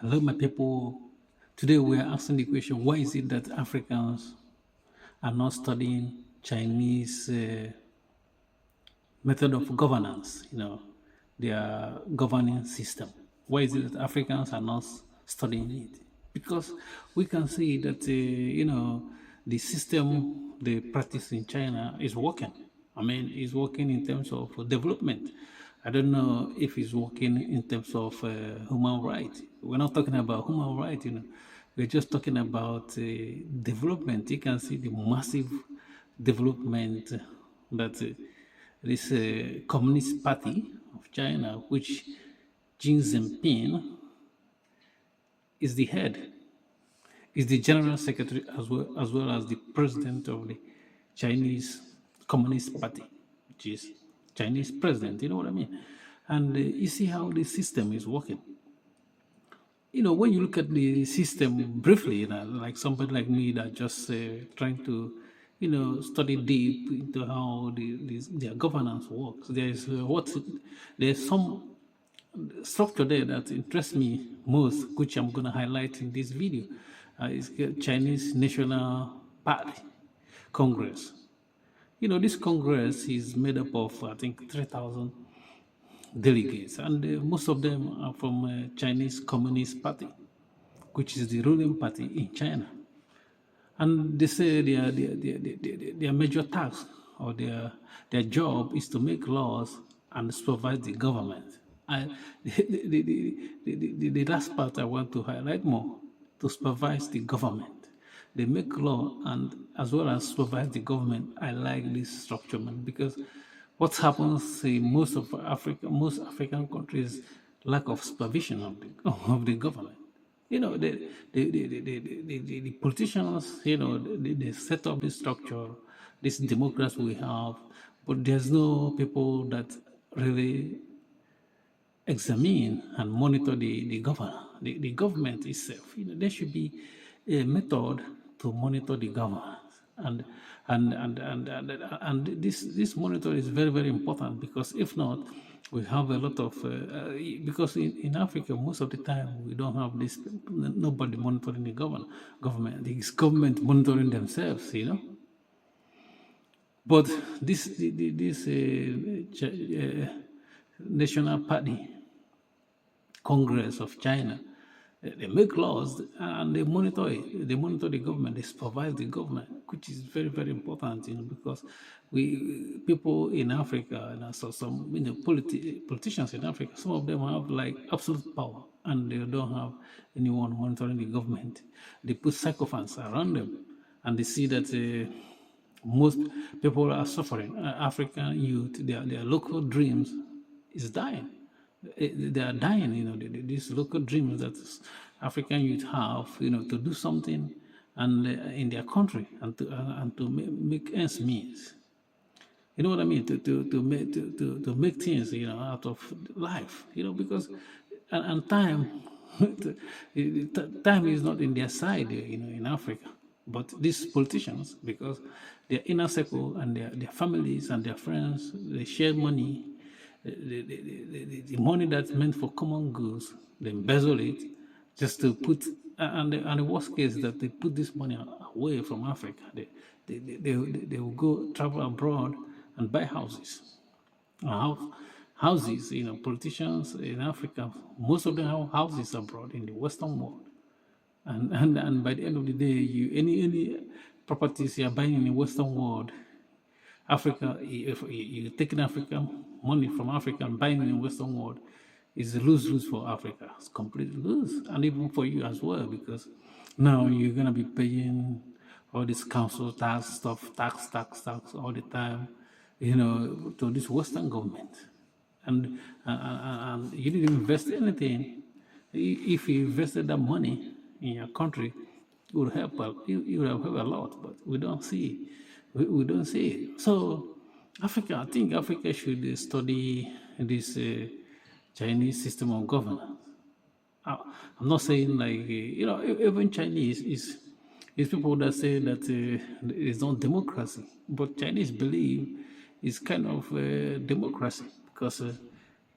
Hello, my people. Today we are asking the question: why is it that Africans are not studying Chinese method of governance? Their governing system. Why is it that Africans are not studying it? Because we can see that the system they practice in China is working. I mean, it's working in terms of development. I don't know if it's working in terms of human rights. We're not talking about human rights. We're just talking about development. You can see the massive development that this Communist Party of China, which Xi Jinping is the head, is the general secretary as well as the president of the Chinese Communist Party, which is Chinese president. You know what I mean? And you see how the system is working. When you look at the system briefly, like somebody like me that just trying to, study deep into how their governance works. There's some structure there that interests me most, which I'm going to highlight in this video. Is Chinese National Party Congress. This Congress is made up of, I think, 3,000 delegates, and most of them are from Chinese Communist Party, which is the ruling party in China. And they say their major task or their job is to make laws and supervise the government. The last part I want to highlight more, to supervise the government. They make law and as well as supervise the government. I like this structure, man, because what happens in most African countries, lack of supervision of the government. The politicians, they set up this structure, this democracy we have, but there's no people that really examine and monitor the government itself. There should be a method to monitor the government, and this monitor is very, very important, because if not, we have a lot of because in Africa most of the time we don't have this, nobody monitoring the government. It's government monitoring themselves. But this National Party Congress of China, they make laws and they monitor it. They monitor the government. They supervise the government, which is very, very important. Because people in Africa, and so some politicians in Africa, some of them have like absolute power, and they don't have anyone monitoring the government. They put sycophants around them, and they see that most people are suffering. African youth, their local dreams is dying. They are dying. These local dreams that African youth have, to do something and in their country, and to make ends meet. You know what I mean? To make things, out of life. Because and time, time is not in their side, in Africa. But these politicians, because their inner circle and their families and their friends, they share money, the money that's meant for common goods, they embezzle it just to put, and the worst case is that they put this money away from Africa. They will go travel abroad and buy houses. Houses, politicians in Africa, most of them have houses abroad in the Western world. And by the end of the day, any properties you are buying in the Western world, Africa, if you're taking African money from Africa and buying it in the Western world, is a lose-lose for Africa. It's completely lose, and even for you as well, because now you're gonna be paying all this council tax stuff, tax all the time, to this Western government, and you didn't invest anything. If you invested that money in your country, it would help. It would have helped a lot, but we don't see. We don't see it. So, Africa, I think Africa should study this Chinese system of governance. I'm not saying like even Chinese is people that say that it's not democracy, but Chinese believe it's kind of democracy, because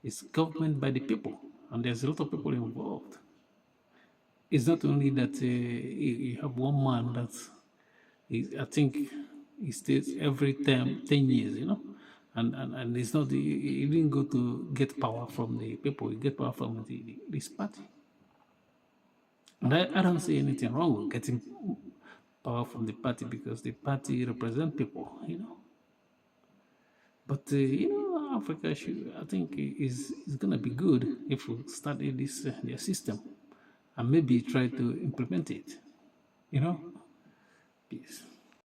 it's government by the people, and there's a lot of people involved. it's not only that you have one man that is, I think he stays every 10 years, and it's not, he didn't go to get power from the people, he get power from this party. And I don't see anything wrong with getting power from the party because the party represent people. But Africa should, I think, is gonna be good if we study this their system and maybe try to implement it. Peace.